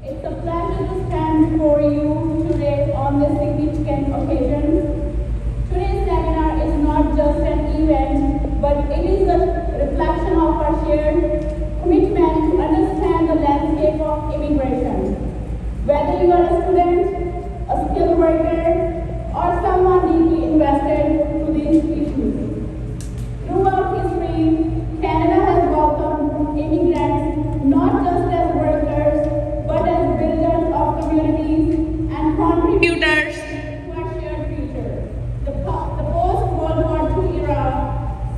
It's a pleasure to stand before you today on this significant occasion. Today's seminar is not just an event, but it is a reflection of our shared commitment to understand the landscape of immigration. Whether you are a student, a skilled worker, or someone deeply invested to these issues. Throughout history, Canada has welcomed immigrants not just as workers, but as builders of communities and contributors to our shared future. The post-World War II era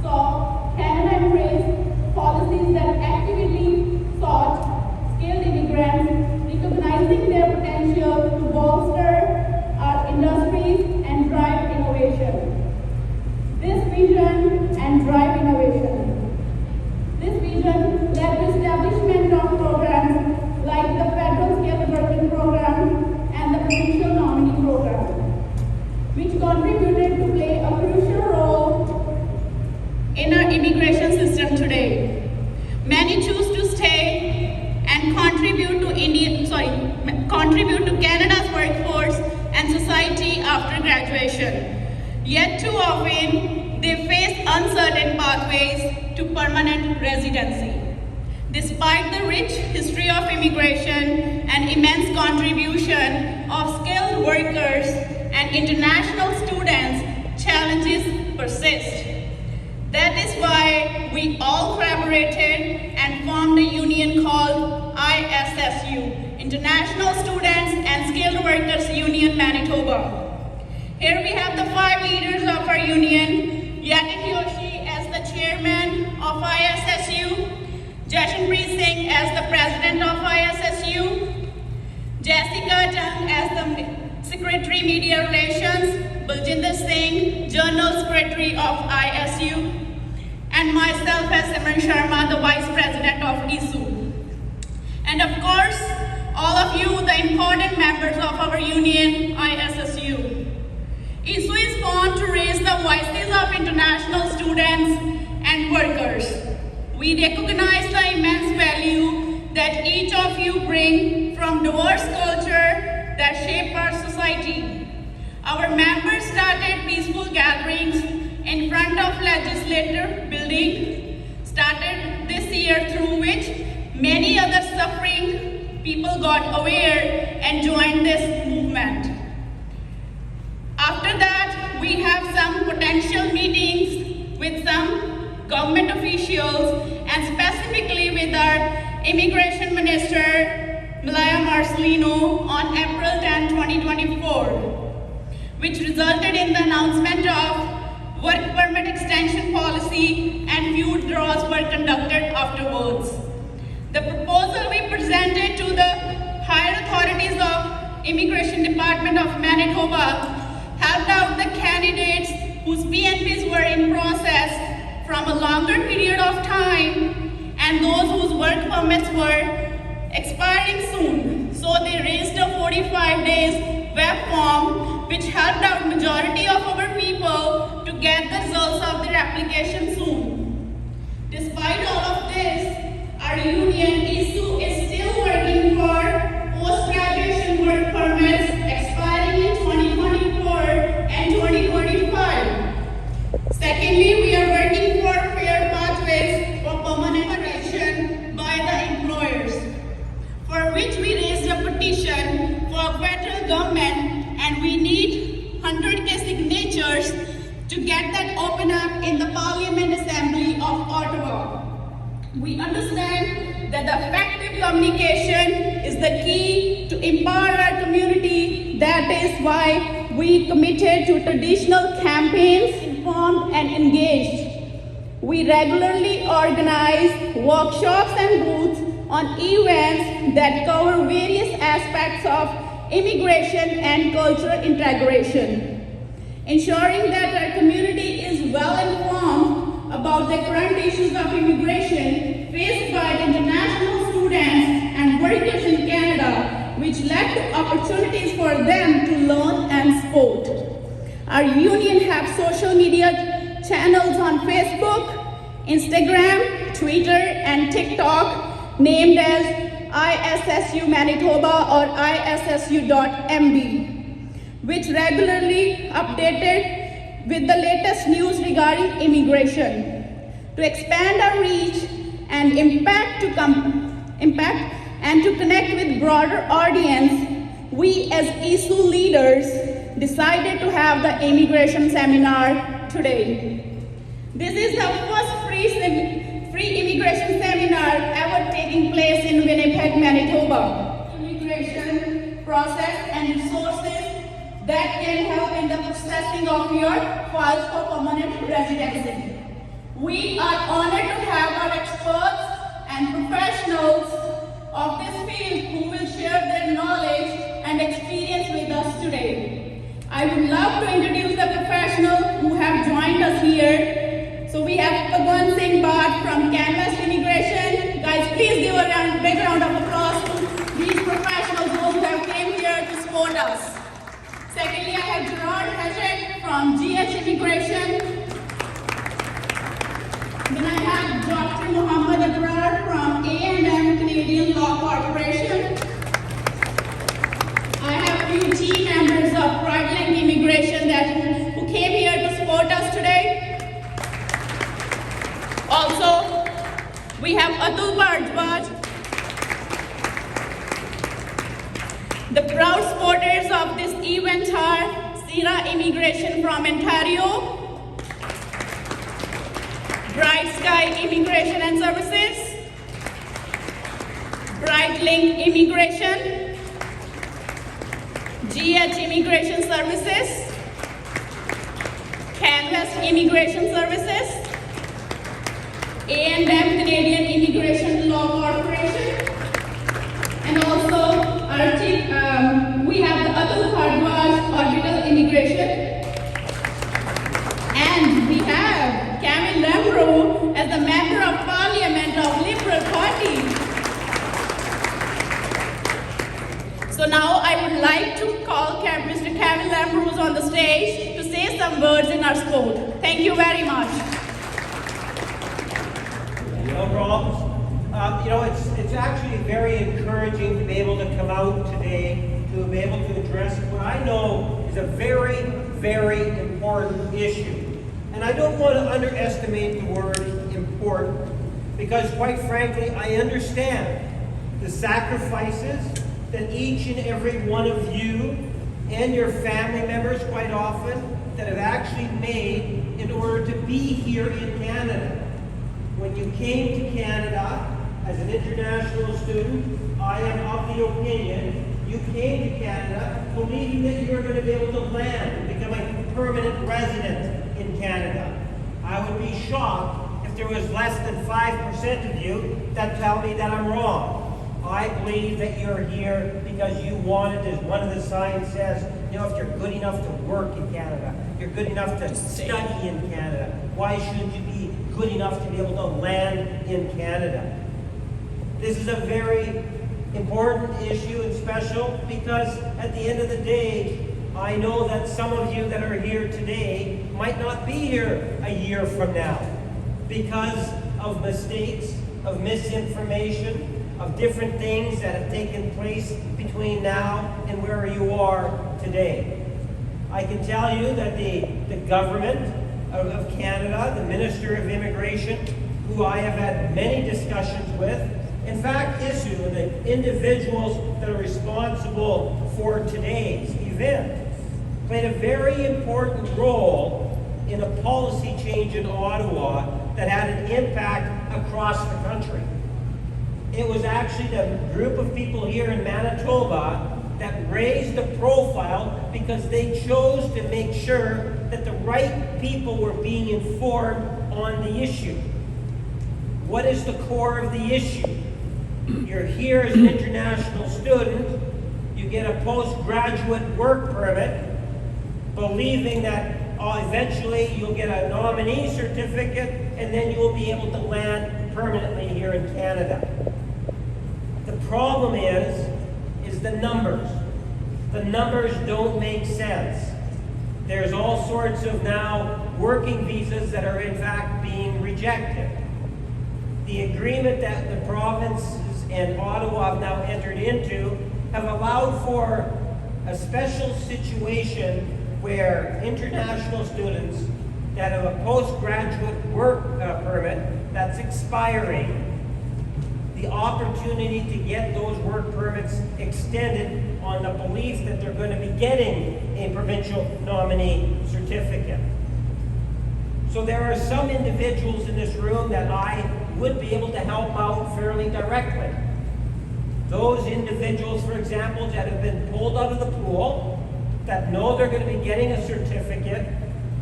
saw Canada embrace policies that actively sought skilled immigrants, recognizing their potential to bolster our industries and drive innovation. This vision led to establishment of programs like the Federal Skilled Working Program and the Provincial Nominee Program, which contributed to play a crucial role in our immigration system today. Many choose to stay and contribute to Canada's workforce and society after graduation. Yet too often, they face uncertain pathways to permanent residency. Despite the rich history of immigration and immense contribution of skilled workers and international students, challenges persist. That is why we all collaborated and formed a union called ISSU, International Students and Skilled Workers Union Manitoba. Here we have the 5 leaders of our union: Yatin Yoshi as the chairman of ISSU, Jashanpreet Singh as the president of ISSU, Jessica Jung as the secretary media relations, Baljinder Singh, general secretary of ISU, and myself as Simran Sharma, the vice president of ISSU. And of course, all of you, the important members of our union, ISSU. ISSU is formed to raise the voices of international students and workers. We recognize the immense value that each of you bring from diverse culture that shape our society. Our members started peaceful gatherings in front of legislature building, started this year, through which many other suffering people got aware and joined this movement. After that, we have some potential meetings with some government officials and specifically with our Immigration Minister, Malaya Marcelino, on April 10, 2024, which resulted in the announcement of work permit extension policy and few withdrawals were conducted afterwards. The proposal we presented to the higher authorities of Immigration Department of Manitoba helped out the candidates whose PNPs were in process from a longer period of time and those whose work permits were expiring soon. So they raised a 45 days web form which helped out majority of our people to get the results of their application soon. Despite all of this, our union ISSU is still working for post-graduation work permits expiring in 2024 and 2025. Secondly, we are working for fair pathways for permanent admission by the employers, for which we raised a petition for federal government, and we need 100,000 signatures to get that open up in the Parliament Assembly of Ottawa. We understand that the effective communication is the key to empower our community. That is why we committed to traditional campaigns, informed and engaged. We regularly organize workshops and booths on events that cover various aspects of immigration and cultural integration, ensuring that our community is well informed about the current issues of immigration faced by the international students and workers in Canada, which led to opportunities for them to learn and support. Our union have social media channels on Facebook, Instagram, Twitter, and TikTok named as ISSU Manitoba or ISSU.MB, which regularly updated with the latest news regarding immigration. To expand our reach and impact and to connect with broader audience, we as ISSU leaders decided to have the immigration seminar today. This is the first free immigration seminar ever taking place in Winnipeg, Manitoba. Immigration process and resources that can help in the processing of your files for permanent residency. We are honored to have our experts and professionals of this field who will share their knowledge and experience with us today. I would love to introduce the professionals who have joined us here. So we have Pawan Singh Bhatt from Canvas Immigration. Guys, please give a big round of applause to these professionals who have came here to support us. Secondly, I have Gerard Hachette from GH Immigration. Then I have Dr. Muhammad Abrar from A&M Canadian Law Corporation. I have a few team members of Pride Immigration who came here to support us today. Also, we have Atul Bharadwaj, the proud supporters of this event are Sira Immigration from Ontario, Bright Sky Immigration and Services, Brightlink Immigration, GH Immigration Services, Canvas Immigration Services, A&M Canadian Immigration Law Corporation, and also our team, we have the Atul Bharadwaj Orbital Immigration, and we have Camille Lembrou as the Member of Parliament of Liberal Party. So now I would like to call Mr. Camille Lembrou on the stage to say some words in our support. Thank you very much. No problems. It's actually very encouraging to be able to come out today to be able to address what I know is a very, very important issue. And I don't want to underestimate the word important, because quite frankly, I understand the sacrifices that each and every one of you and your family members quite often that have actually made in order to be here in Canada. When you came to Canada as an international student, I am of the opinion you came to Canada believing that you were going to be able to land and become a permanent resident in Canada. I would be shocked if there was less than 5% of you that tell me that I'm wrong. I believe that you're here because you wanted, as one of the signs says, if you're good enough to work in Canada, you're good enough to study in Canada, why shouldn't you be good enough to be able to land in Canada? This is a very important issue and special because at the end of the day, I know that some of you that are here today might not be here a year from now because of mistakes, of misinformation, of different things that have taken place between now and where you are today. I can tell you that the government of Canada, the Minister of Immigration, who I have had many discussions with, in fact, ISSU, the individuals that are responsible for today's event, played a very important role in a policy change in Ottawa that had an impact across the country. It was actually the group of people here in Manitoba that raised the profile because they chose to make sure that the right people were being informed on the issue. What is the core of the issue? You're here as an international student, you get a postgraduate work permit, believing that eventually you'll get a nominee certificate and then you'll be able to land permanently here in Canada. The problem is the numbers. The numbers don't make sense. There's all sorts of now working visas that are in fact being rejected. The agreement that the provinces and Ottawa have now entered into have allowed for a special situation where international students that have a postgraduate work permit that's expiring, the opportunity to get those work permits extended on the belief that they're going to be getting a provincial nominee certificate. So there are some individuals in this room that I would be able to help out fairly directly. Those individuals, for example, that have been pulled out of the pool, that know they're going to be getting a certificate,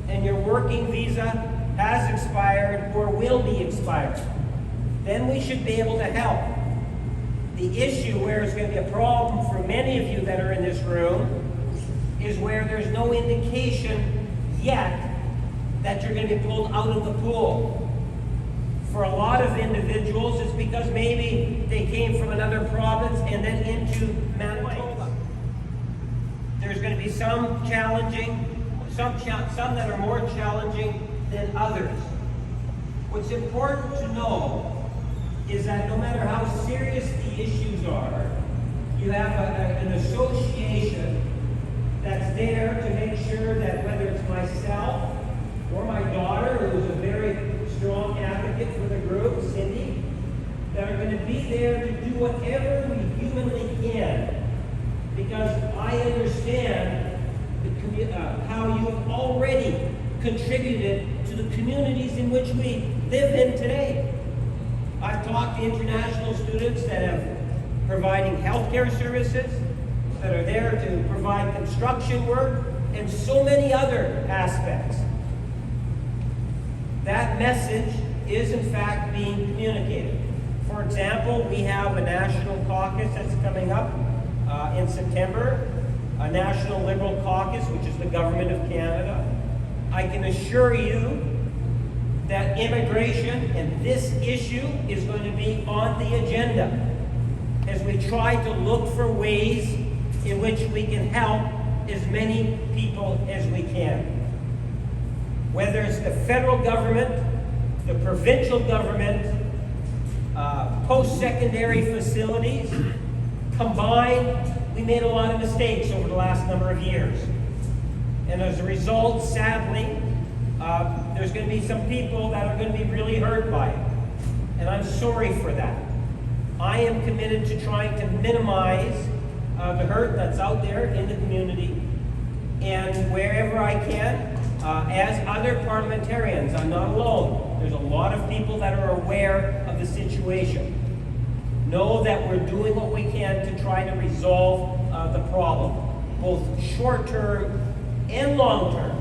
and your working visa has expired or will be expired. Then we should be able to help. The issue where it's going to be a problem for many of you that are in this room is where there's no indication yet that you're going to be pulled out of the pool. For a lot of individuals, it's because maybe they came from another province and then into Manitoba. There's going to be some that are more challenging than others. What's important to know is that no matter how serious the issues are, you have an association that's there to make sure that whether it's myself or my daughter, who is a very strong advocate for the group, Cindy, that are going to be there to do whatever we humanly can, because I understand how you have already contributed to the communities in which we live in today. I've talked to international students that have providing healthcare services, that are there to provide construction work, and so many other aspects. That message is in fact being communicated. For example, we have a national caucus that's coming up in September, a National Liberal Caucus, which is the Government of Canada. I can assure you that immigration and this issue is going to be on the agenda as we try to look for ways in which we can help as many people as we can. Whether it's the federal government, the provincial government, post-secondary facilities, combined, we made a lot of mistakes over the last number of years. And as a result, sadly, there's going to be some people that are going to be really hurt by it. And I'm sorry for that. I am committed to trying to minimize the hurt that's out there in the community. And wherever I can, as other parliamentarians, I'm not alone. There's a lot of people that are aware of the situation. Know that we're doing what we can to try to resolve the problem, both short-term and long-term.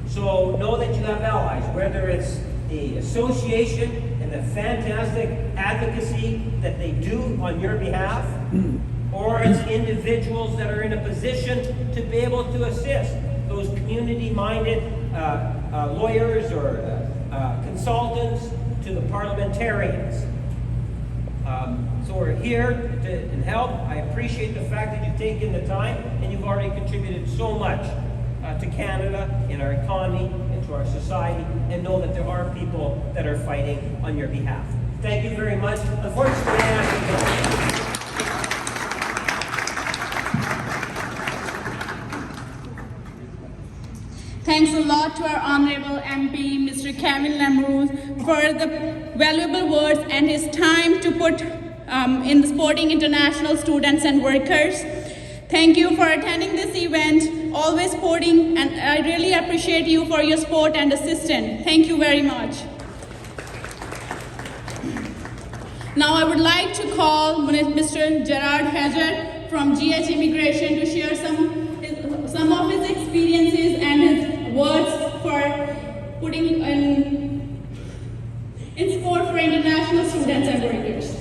So know that you have allies, whether it's the association and the fantastic advocacy that they do on your behalf, or it's individuals that are in a position to be able to assist those community-minded lawyers or consultants to the parliamentarians. So we're here to help. I appreciate the fact that you've taken the time and you've already contributed so much to Canada, in our economy, and to our society, and know that there are people that are fighting on your behalf. Thank you very much. Unfortunately, I have to go. Thanks a lot to our Honorable MP, Mr. Kevin Lamroux, for the valuable words and his time to put in supporting international students and workers. Thank you for attending this event, always supporting, and I really appreciate you for your support and assistance. Thank you very much. Now I would like to call Mr. Gerard Hedger from GH Immigration to share some of his experiences and his words for putting in support for international students and workers.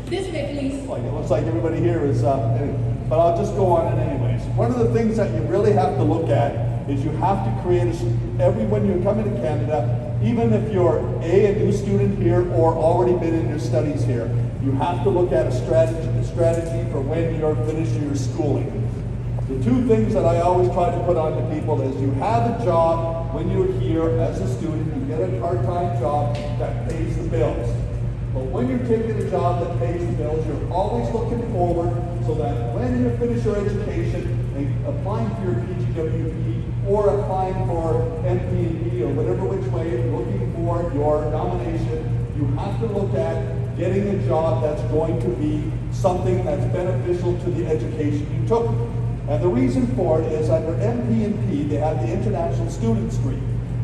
This way, please. Well, it looks like everybody here is, but I'll just go on it anyways. One of the things that you really have to look at is you have to create when you're coming to Canada, even if you're a new student here or already been in your studies here, you have to look at a strategy for when you're finishing your schooling. The two things that I always try to put on to people is you have a job when you're here as a student, you get a part-time job that pays the bills. But when you're taking a job that pays the bills, you're always looking forward so that when you finish your education and applying for your PGWP or applying for MP&P or whatever which way, looking for your nomination, you have to look at getting a job that's going to be something that's beneficial to the education you took. And the reason for it is under MP&P, they have the International Student Stream.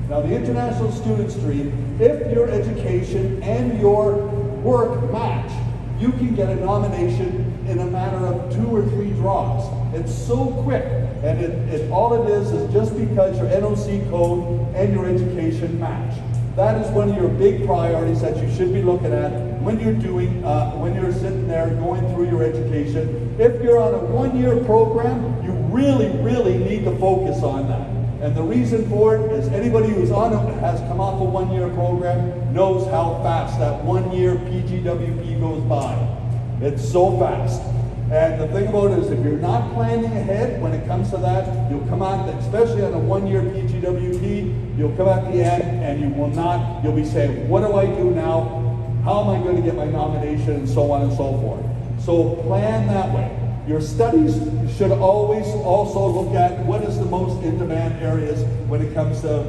Now the International Student Stream, if your education and your work match, you can get a nomination in a matter of 2 or 3 draws. It's so quick, and all it is just because your NOC code and your education match. That is one of your big priorities that you should be looking at when you're doing, when you're sitting there going through your education. If you're on a 1-year program, you really, really need to focus on that. And the reason for it is anybody who's has come off a 1-year program knows how fast that 1-year PGWP goes by. It's so fast. And the thing about it is if you're not planning ahead when it comes to that, you'll come out, especially on a 1-year PGWP, you'll come at the end and you will not, you'll be saying, what do I do now? How am I going to get my nomination? And so on and so forth. So plan that way. Your studies should always also look at what is the most in-demand areas when it comes to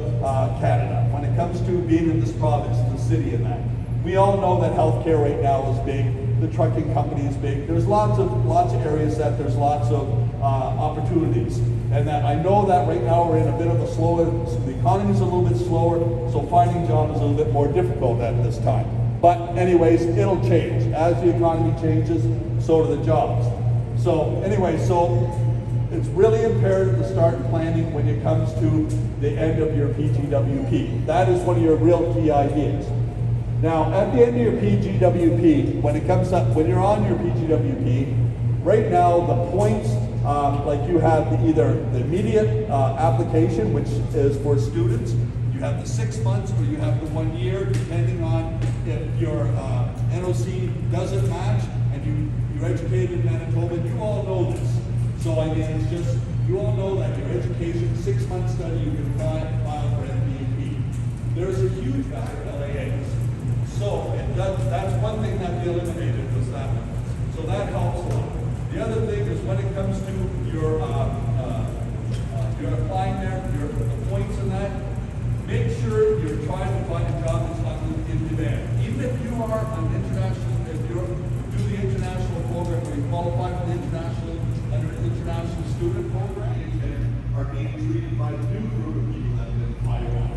Canada, when it comes to being in this province, the city and that. We all know that healthcare right now is big. The trucking company is big. There's lots of areas that there's lots of opportunities. And that I know that right now we're in a bit of a slower, so the economy's a little bit slower, so finding jobs is a little bit more difficult at this time. But anyways, it'll change. As the economy changes, so do the jobs. So anyway, so it's really imperative to start planning when it comes to the end of your PGWP. That is one of your real key ideas. Now, at the end of your PGWP, when you're on your PGWP, right now the points, like you have either the immediate application, which is for students, you have the 6 months, or you have the 1 year, depending on if your NOC doesn't match and you're educated in Manitoba. You all know this. So I mean, it's just, you all know that your education, 6-month study, you can file for MP&P. There's a huge factor of LAAs. So that's one thing that we eliminated was that one. So that helps a lot. The other thing is when it comes to your you're applying there, the points in that, make sure you're trying to find a job that's not in demand. Even if you are an international, if you do the international program where you qualify for the under the international student program and are being treated by the new group of people that have been applied around.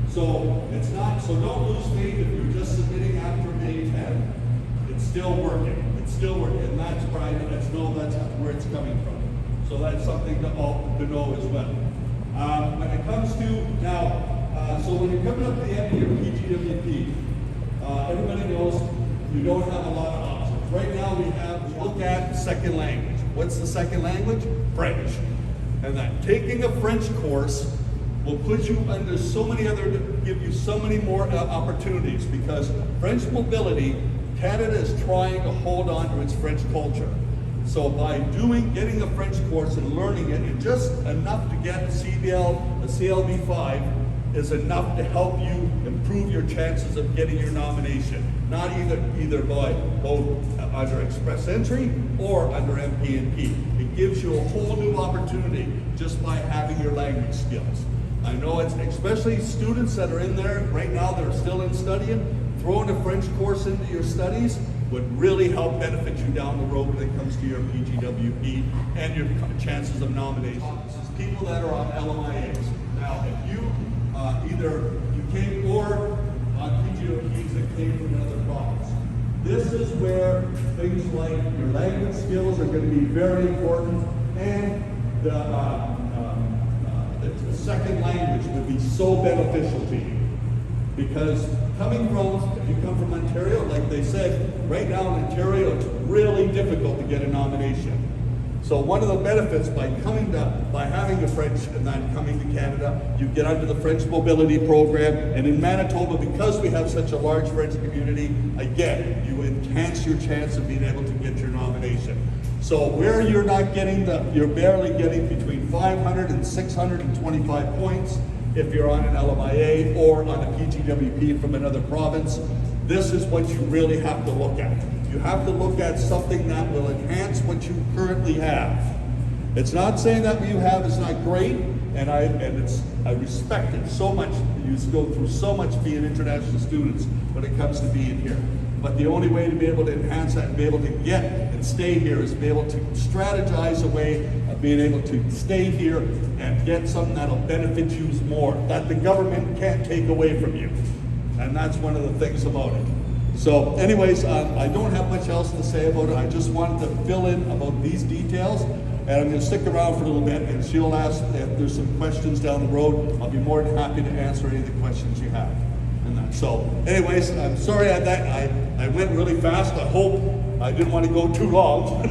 So it's not, so don't lose faith if you're just submitting after May 10th. It's still working. It's still working. And that's private. That's where it's coming from. So that's something to know as well. When it comes to now, so when you're coming up to the end of your PGWP, everybody knows you don't have a lot of options. Right now we look at second language. What's the second language? French. And that taking a French course will put you under so many give you so many more opportunities, because French mobility, Canada is trying to hold on to its French culture. So by getting a French course and learning it, and just enough to get the CLB5 is enough to help you improve your chances of getting your nomination. Not either by both under Express Entry or under MP&P. It gives you a whole new opportunity just by having your language skills. I know it's especially students that are in there right now that are still in studying, throwing a French course into your studies would really help benefit you down the road when it comes to your PGWP and your chances of nomination. People that are on LMIAs. Now, if you either you came or on PGWPs that came from another province, this is where things like your language skills are going to be very important, and the second language would be so beneficial to you. Because if you come from Ontario, like they said, right now in Ontario, it's really difficult to get a nomination. So one of the benefits by having a French and then coming to Canada, you get under the French mobility program, and in Manitoba, because we have such a large French community, again, you enhance your chance of being able to get your nomination. So where you're not getting you're barely getting between 500 and 625 points if you're on an LMIA or on a PGWP from another province. This is what you really have to look at. You have to look at something that will enhance what you currently have. It's not saying that what you have is not great, and I respect it so much. You go through so much being international students when it comes to being here. But the only way to be able to enhance that and be able to get and stay here is be able to strategize a way of being able to stay here and get something that'll benefit you more, that the government can't take away from you. And that's one of the things about it. So anyways, I don't have much else to say about it. I just wanted to fill in about these details. And I'm going to stick around for a little bit, and she'll ask if there's some questions down the road. I'll be more than happy to answer any of the questions you have. And that. So anyways, I'm sorry I went really fast. I hope I didn't want to go too long.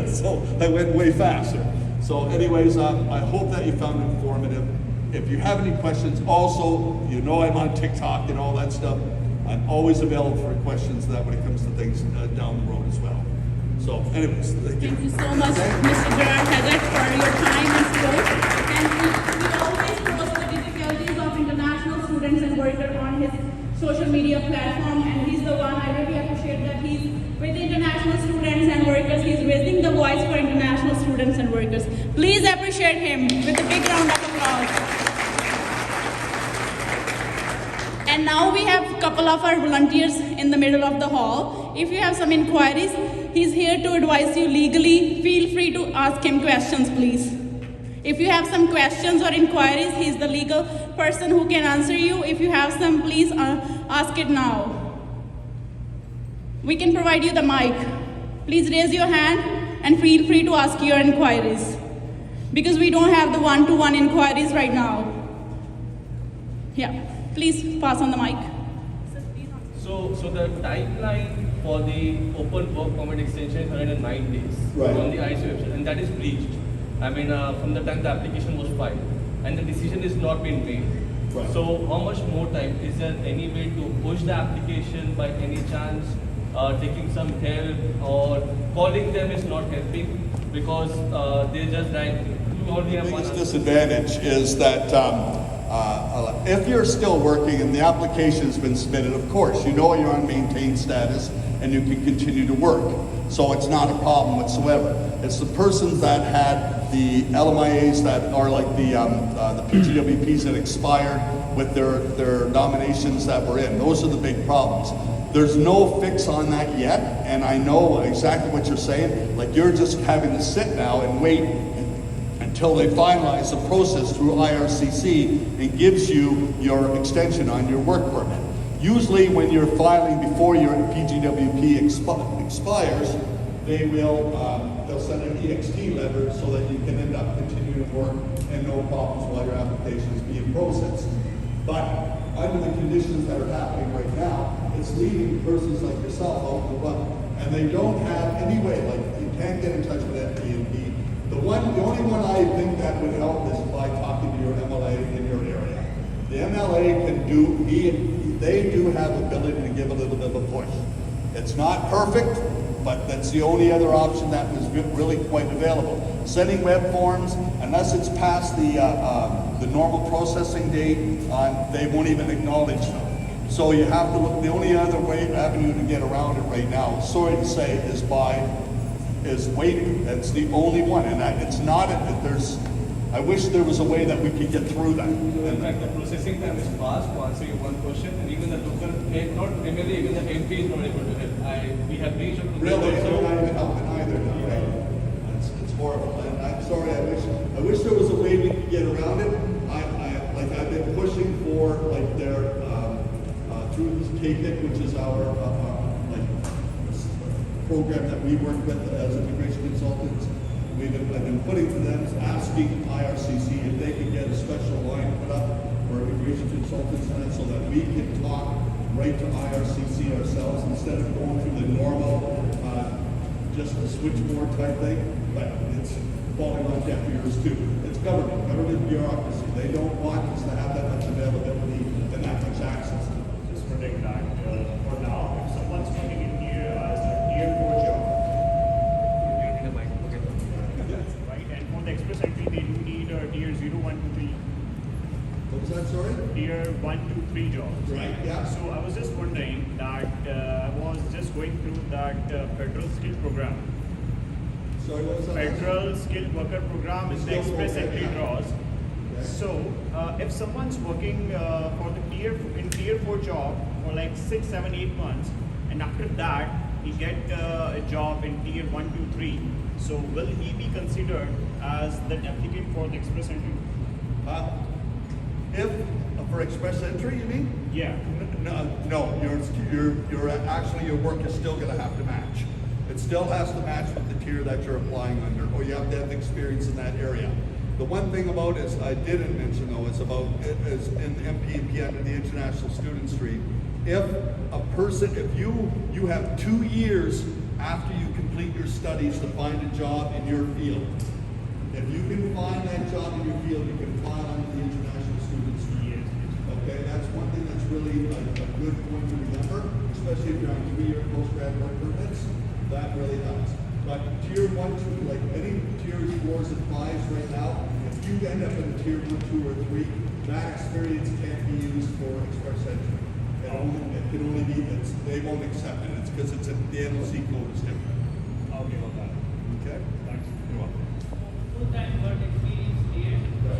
So I went way faster. So anyways, I hope that you found it informative. If you have any questions, also, you know I'm on TikTok and all that stuff. I'm always available for questions that when it comes to things down the road as well. So anyways, Thank you so much, Mr. Gerard Haggard, for your time and support. And he always posts the difficulties of international students and workers on his social media platform, and he's the one. I really appreciate that he's with international students and workers. He's raising the voice for international students and workers. Please appreciate him with a big round of applause. And now we have a couple of our volunteers in the middle of the hall. If you have some inquiries, he's here to advise you legally. Feel free to ask him questions, please. If you have some questions or inquiries, he's the legal person who can answer you. If you have some, please ask it now. We can provide you the mic. Please raise your hand and feel free to ask your inquiries, because we don't have the one-to-one inquiries right now. Yeah. Please pass on the mic. So the timeline for the open work permit extension is 109 days on the ISSU website, and that is breached. I mean, from the time the application was filed, and the decision is not been made. Right. So how much more time? Is there any way to push the application by any chance? Taking some help or calling them is not helping because they just like you only have The one. biggest disadvantage is that if you're still working and the application has been submitted, of course, you know you're on maintained status and you can continue to work. So it's not a problem whatsoever. It's the persons that had the LMIAs that are like the PGWPs that expired with their nominations that were in. Those are the big problems. There's no fix on that yet, and I know exactly what you're saying. Like, you're just having to sit now and wait until they finalize the process through IRCC and gives you your extension on your work permit. Usually when you're filing before your PGWP expires, they'll send an EXT letter so that you can end up continuing to work and no problems while your application is being processed. But under the conditions that are happening right now, it's leaving persons like yourself out the run. And they don't have any way, like, you can't get in touch with FDNP. The only one I think that would help is by talking to your MLA in your area. The MLA they do have ability to give a little bit of a push. It's not perfect, but that's the only other option that was really quite available. Sending web forms, unless it's past the normal processing date, they won't even acknowledge them. So you have to look, the only other avenue to get around it right now, sorry to say, is waiting. That's the only one, and it's not. I wish there was a way that we could get through that. In fact, the processing time is fast. To answer your one question, and even the local, not primarily, even the MP is not able to help. We have reached out to Really, them they're also. not even helping either. No. It's horrible. And I'm sorry. I wish there was a way we could get around it. I've been pushing for their through this KPIC, which is our program that we work with as immigration consultants. I've been putting to them, asking IRCC if they could get a special line put up for immigration consultants and that, so that we can talk right to IRCC ourselves instead of going through the normal, just the switchboard type thing. But it's falling on deaf ears too. It's government bureaucracy. They don't want us to have that much availability and that much access to it. Just for taking back, for now, if someone's coming in here as a tier 4 job, right, and for the express entry, they do need a tier 0, 1, 2, 3. What was that, sorry? Tier 1, 1, 2, 3 jobs. Right, yeah. So I was just wondering that I was just going through that federal skill program. Sorry, what was that? Federal skilled worker program is the Skilled express worker, entry yeah. draws. Okay. So if someone's working for the tier 4 job for like 6, 7, 8 months, and after that he get a job in tier 1, 2, 3. So will he be considered as the applicant for the express entry? If for express entry, you mean? Yeah. No, you're actually, your work is still gonna have to match. It still has to match with the tier that you're applying under, or you have to have experience in that area. The one thing about it, I didn't mention though, is about, is in MP&P under the International Student Stream, if a person, if you have 2 years after you complete your studies to find a job in your field. If you can find that job in your field, you can file under the International Student Stream. Okay, that's one thing that's really a good point to remember, especially if you're on 3-year post-grad work permits. That really helps. But tier 1, 2, like any tiers 4s and 5s right now, if you end up in a tier 1, 2, or 3, that experience can't be used for express entry. It can only be, they won't accept it. It's because it's the NOC code is different. Okay, got that. Okay? Thanks. You're welcome. Full-time work experience here. So